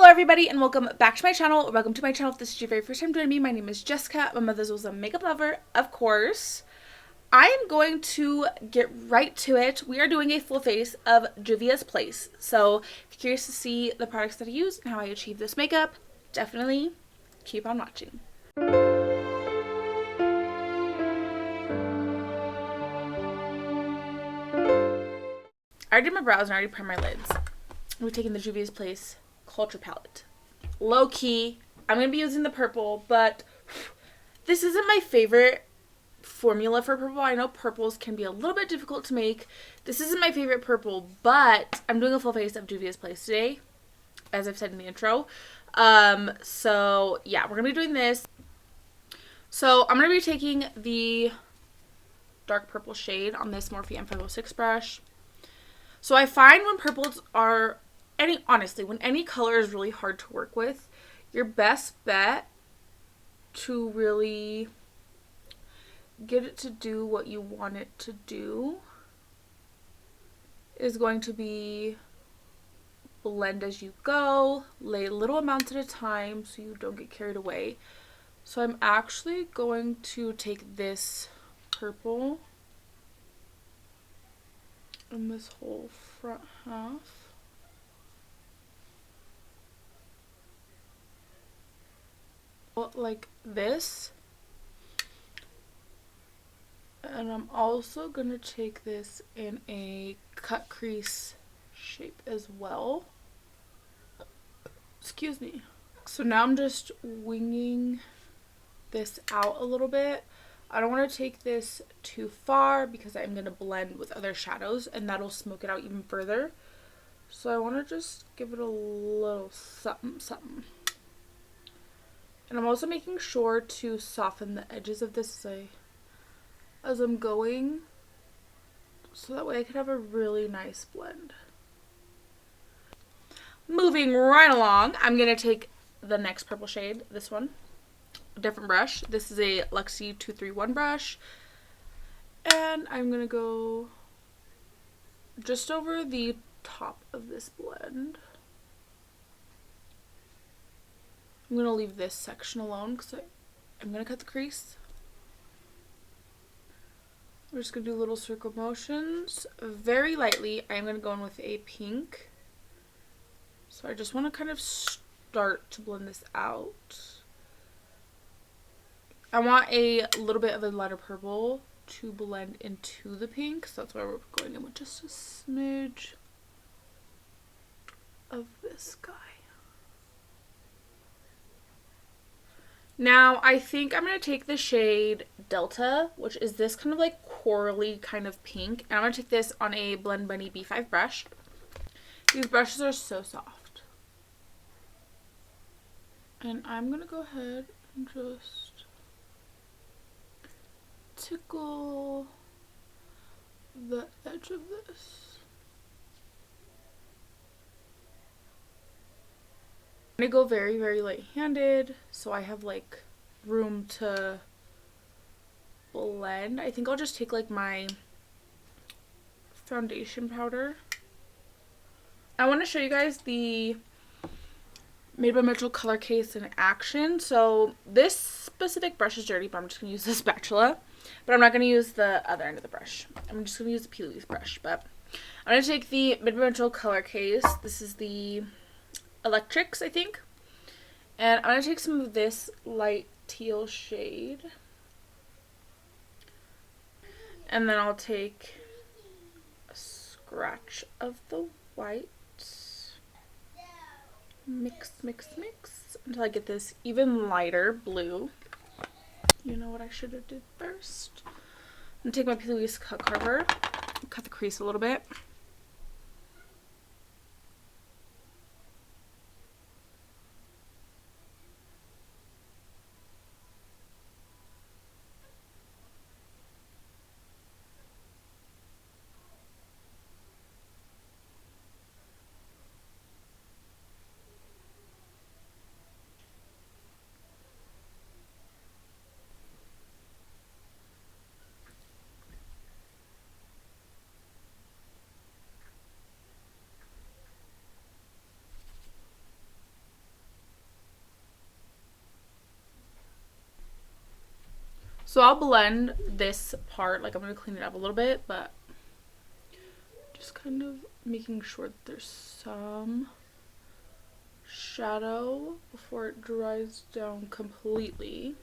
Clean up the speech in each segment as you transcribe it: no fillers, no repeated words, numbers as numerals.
Hello everybody and welcome back to my channel. Welcome to my channel if this is your very first time joining me. My name is Jessica. My mother was a makeup lover, of course. I am going to get right to it. We are doing a full face of Juvias Place. So if you're curious to see the products that I use and how I achieve this makeup, definitely keep on watching. I already did my brows and I already primed my lids. We're taking the Juvias Place Culture palette. Low key, I'm going to be using the purple, but this isn't my favorite formula for purple. I know purples can be a little bit difficult to make. This isn't my favorite purple, but I'm doing a full face of Juvias Place today, as I've said in the intro. So yeah, we're going to be doing this. So I'm going to be taking the dark purple shade on this Morphe M506 brush. So I find when purples are honestly, when any color is really hard to work with, your best bet to really get it to do what you want it to do is going to be blend as you go, lay little amounts at a time so you don't get carried away. So I'm actually going to take this purple and this whole front half. Like this, and I'm also gonna take this in a cut crease shape as well. Excuse me. So now I'm just winging this out a little bit. I don't want to take this too far because I'm gonna blend with other shadows and that'll smoke it out even further. So I want to just give it a little something something. And I'm also making sure to soften the edges of this as I'm going, so that way I can have a really nice blend. Moving right along, I'm going to take the next purple shade, this one, a different brush. This is a Luxie 231 brush. And I'm going to go just over the top of this blend. I'm going to leave this section alone because I'm going to cut the crease. We're just going to do little circle motions very lightly. I'm going to go in with a pink. So I just want to kind of start to blend this out. I want a little bit of a lighter purple to blend into the pink. So that's why we're going in with just a smidge of this guy. Now, I think I'm going to take the shade Delta, which is this kind of like corally kind of pink. And I'm going to take this on a Blend Bunny B5 brush. These brushes are so soft. And I'm going to go ahead and just tickle the edge of this. I'm going to go very, very light-handed, so I have like room to blend. I think I'll just take like my foundation powder. I want to show you guys the Made by Mitchell color case in action. So this specific brush is dirty, but I'm just going to use this spatula. But I'm not going to use the other end of the brush. I'm just going to use the P. Louise brush. But I'm going to take the Made by Mitchell color case. This is the Electrics, I think. And I'm going to take some of this light teal shade. And then I'll take a scratch of the white. Mix, mix, mix until I get this even lighter blue. You know what I should have did first. I'm going to take my P. Louise cut carver, cut the crease a little bit. So I'll blend this part, like I'm going to clean it up a little bit, but just kind of making sure that there's some shadow before it dries down completely.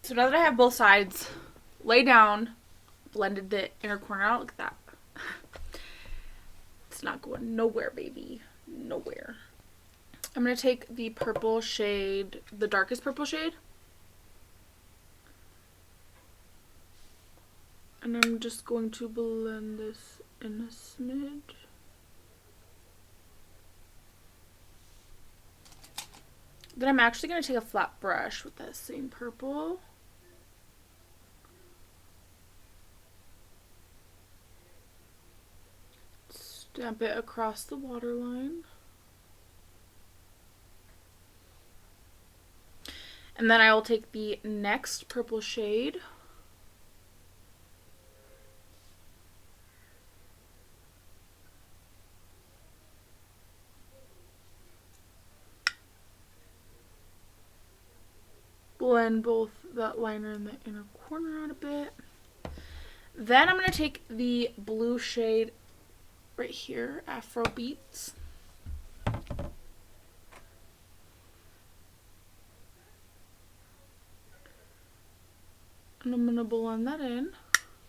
So now that I have both sides laid down, blended the inner corner out, look at that. It's not going nowhere, baby. Nowhere. I'm going to take the purple shade, the darkest purple shade, and I'm just going to blend this in a smidge. Then I'm actually going to take a flat brush with that same purple. Stamp it across the waterline. And then I will take the next purple shade. Blend both that liner and the inner corner out a bit. Then I'm going to take the blue shade right here, Afro Beats. And I'm going to blend that in.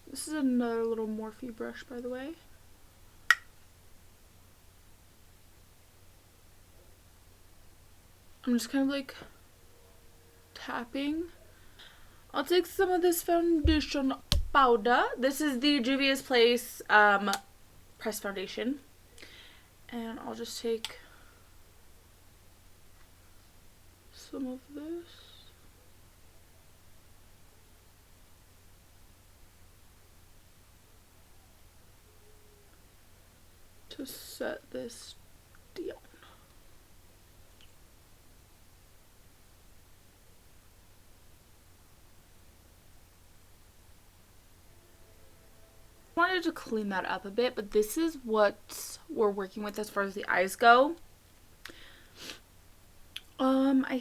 This is another little Morphe brush, by the way. I'm just kind of like tapping. I'll take some of this foundation powder. This is the Juvias Place pressed foundation. And I'll just take some of this. To set this down. I wanted to clean that up a bit, but this is what we're working with as far as the eyes go. I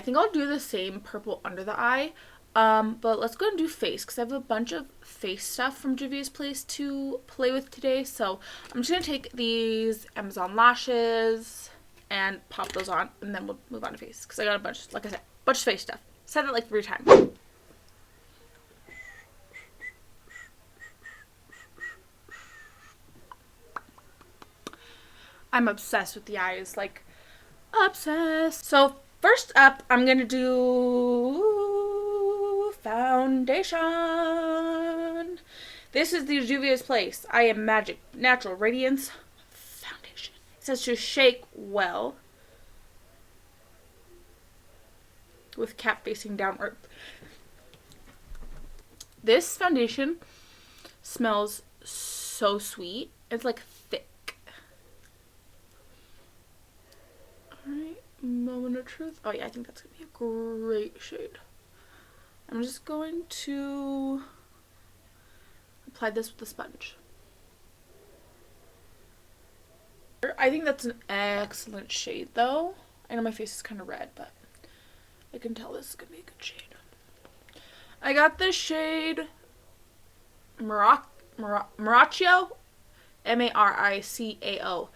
think I'll do the same purple under the eye. But let's go ahead and do face, because I have a bunch of face stuff from Juvias Place to play with today. So I'm just going to take these Amazon lashes and pop those on, and then we'll move on to face, because I got a bunch, like I said, bunch of face stuff. Said it like 3 times. I'm obsessed with the eyes, like obsessed. So first up, I'm going to do foundation. This is the Juvias Place I Am Magic Natural Radiance Foundation. It says to shake well with cap facing downward. This foundation smells so sweet. It's like thick. Alright, moment of truth. Oh yeah, I think that's going to be a great shade. I'm just going to apply this with a sponge. I think that's an excellent shade though. I know my face is kind of red, but I can tell this is going to be a good shade. I got this shade Maricao, M-A-R-I-C-A-O.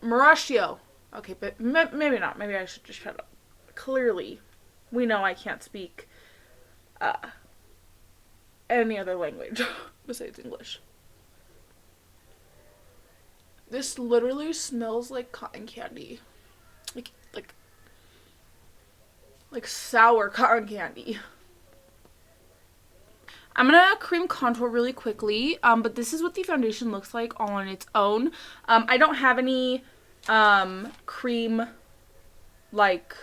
Maricao. Okay, but maybe not. Maybe I should just shut up. Clearly, we know I can't speak any other language besides English. This literally smells like cotton candy. Like sour cotton candy. I'm gonna cream contour really quickly, but this is what the foundation looks like all on its own. I don't have any cream like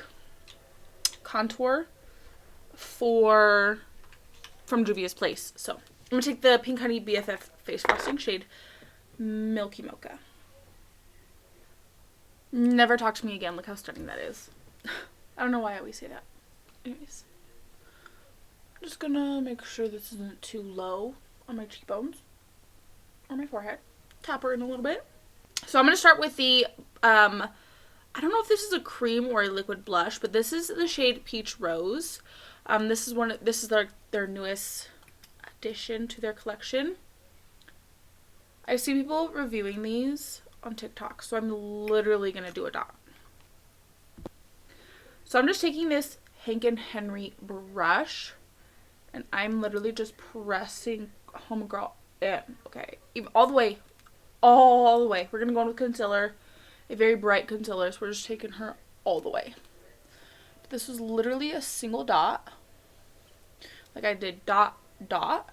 contour from Juvias Place, so I'm gonna take the Pink Honey BFF face frosting shade Milky Mocha. Never talk to me again. Look how stunning that is. I don't know why I always say that. Anyways, I'm just gonna make sure this isn't too low on my cheekbones. on my forehead. Tap her in a little bit. So I'm going to start with the, I don't know if this is a cream or a liquid blush, but this is the shade Peach Rose. This is their newest addition to their collection. I've seen people reviewing these on TikTok, so I'm literally going to do a dot. So I'm just taking this Hank and Henry brush, and I'm literally just pressing homegirl in. Okay, even all the way. We're going to go in with concealer, a very bright concealer, so we're just taking her all the way. This was literally a single dot. Like I did dot, dot.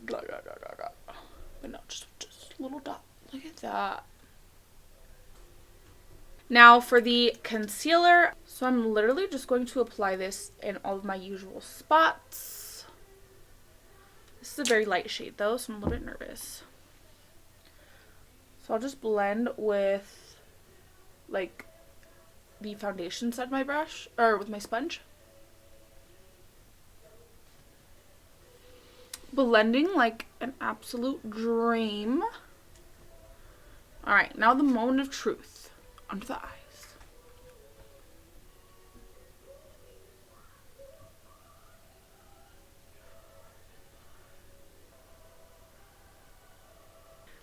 Dot, dot, dot, dot, dot. But no, just a little dot. Look at that. Now for the concealer. So I'm literally just going to apply this in all of my usual spots. This is a very light shade though, so I'm a little bit nervous. So I'll just blend with like the foundation side of my brush, or with my sponge. Blending like an absolute dream. Alright, now the moment of truth. Under the eyes.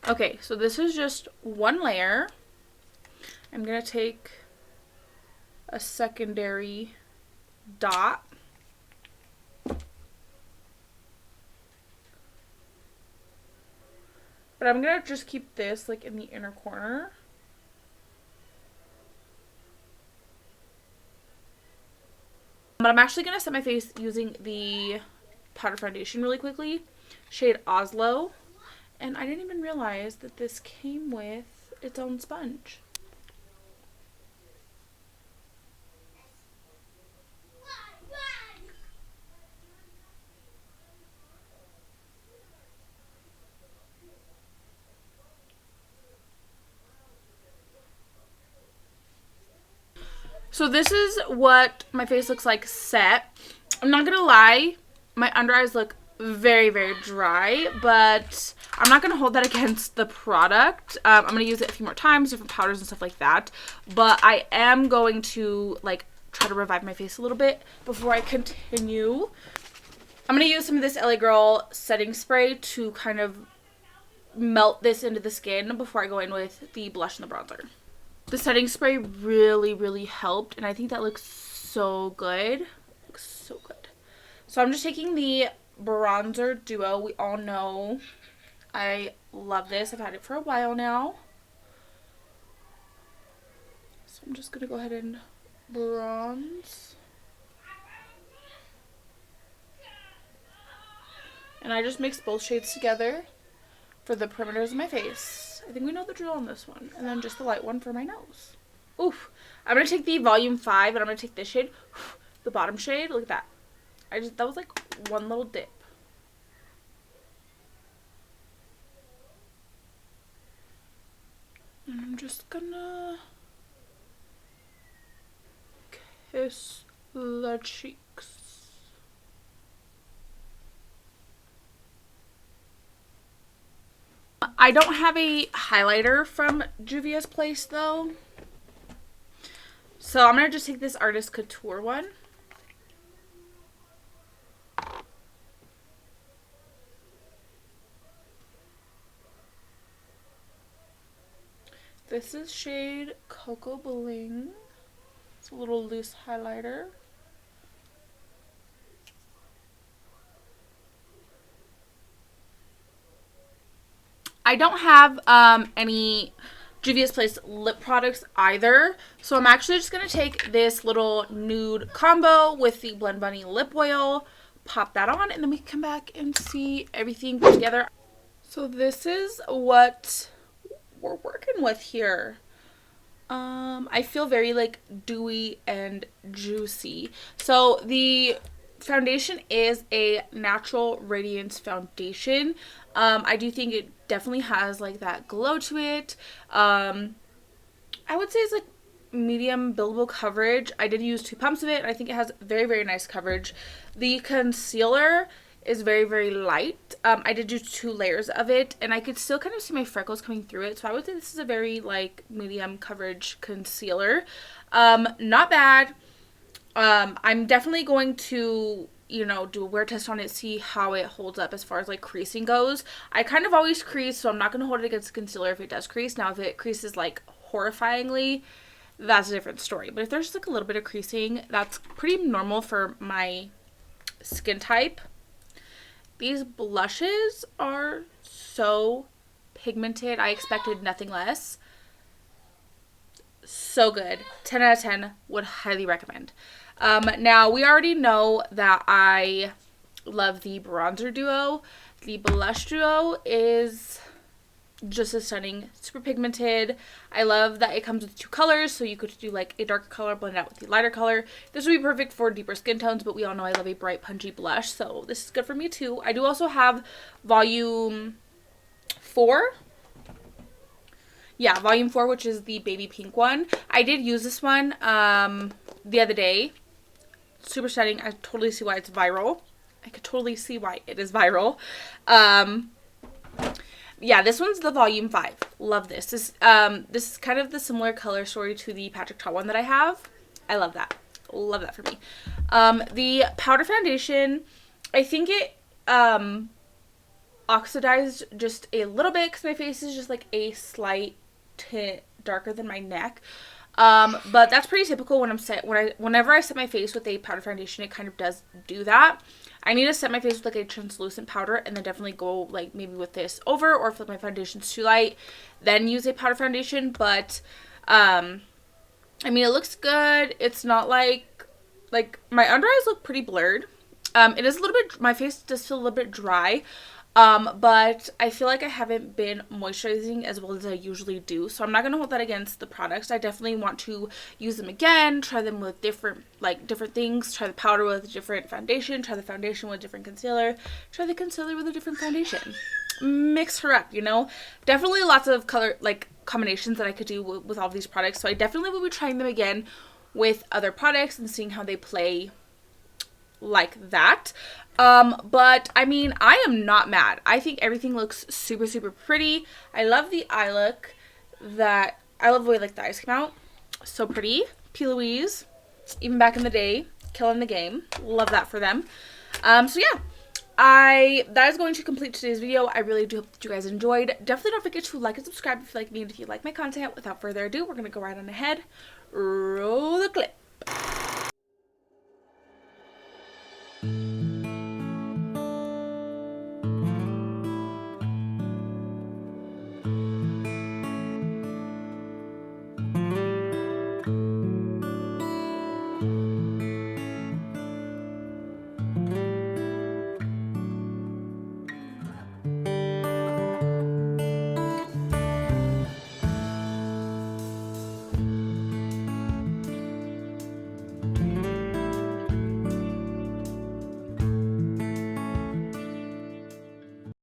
Okay, so this is just one layer. I'm going to take a secondary dot. But I'm going to just keep this like in the inner corner. But I'm actually going to set my face using the powder foundation really quickly. Shade Oslo. And I didn't even realize that this came with its own sponge. So this is what my face looks like set. I'm not gonna lie, my under eyes look very, very dry, but I'm not going to hold that against the product. I'm going to use it a few more times, different powders and stuff like that, but I am going to like try to revive my face a little bit before I continue. I'm going to use some of this LA Girl setting spray to kind of melt this into the skin before I go in with the blush and the bronzer. The setting spray really, really helped, and I think that looks so good. Looks so good. So I'm just taking the bronzer duo. We all know I love this. I've had it for a while now. So I'm just gonna go ahead and bronze. And I just mix both shades together for the perimeters of my face. I think we know the drill on this one. And then just the light one for my nose. Oof. I'm gonna take the volume 5 and I'm gonna take this shade, the bottom shade. Look at that. That was like one little dip. And I'm just gonna kiss the cheeks. I don't have a highlighter from Juvias Place though. So I'm gonna just take this Artist Couture one. This is shade Coco Bling. It's a little loose highlighter. I don't have any Juvias Place lip products either, so I'm actually just going to take this little nude combo with the Blend Bunny lip oil, pop that on, and then we can come back and see everything put together. So this is what we're working with here. I feel very like dewy and juicy. So the foundation is a natural radiance foundation. I do think it definitely has like that glow to it. I would say it's like medium buildable coverage. I did use 2 pumps of it and I think it has very, very nice coverage. The concealer is very, very light. I did do 2 layers of it, and I could still kind of see my freckles coming through it. So I would say this is a very like medium coverage concealer. Not bad. I'm definitely going to, you know, do a wear test on it, see how it holds up as far as like creasing goes. I kind of always crease, so I'm not going to hold it against the concealer if it does crease. Now, if it creases like horrifyingly, that's a different story. But if there's just like a little bit of creasing, that's pretty normal for my skin type. These blushes are so pigmented. I expected nothing less. So good. 10 out of 10. Would highly recommend. Now, we already know that I love the bronzer duo. The blush duo is just as stunning. Super pigmented. I love that it comes with 2 colors, so you could do like a darker color blend out with the lighter color. This would be perfect for deeper skin tones, but we all know I love a bright, punchy blush, so this is good for me too. I do also have volume 4. Yeah, volume 4, which is the baby pink one. I did use this one the other day. Super stunning. I totally see why it's viral. I could totally see why it is viral. Yeah, this one's the volume 5. Love this. This is kind of the similar color story to the Patrick Ta one that I have. I love that. Love that for me. The powder foundation, I think it oxidized just a little bit because my face is just like a slight tint darker than my neck. But that's pretty typical when whenever I set my face with a powder foundation, it kind of does do that. I need to set my face with like a translucent powder and then definitely go like maybe with this over, or if like my foundation's too light, then use a powder foundation. But I mean, it looks good. It's not like my under eyes look pretty blurred. It is a little bit, my face does feel a little bit dry. But I feel like I haven't been moisturizing as well as I usually do. So I'm not going to hold that against the products. I definitely want to use them again, try them with different things, try the powder with a different foundation, try the foundation with a different concealer, try the concealer with a different foundation. Mix her up, you know? Definitely lots of color, like, combinations that I could do with all of these products. So I definitely will be trying them again with other products and seeing how they play like that. But I mean, I am not mad. I think everything looks super, super pretty. I love the eye look. I love the way like the eyes came out. So pretty. P. Louise, even back in the day, killing the game. Love that for them. So yeah, that is going to complete today's video. I really do hope that you guys enjoyed. Definitely don't forget to like and subscribe if you like me and if you like my content. Without further ado, we're gonna go right on ahead. Roll the clip.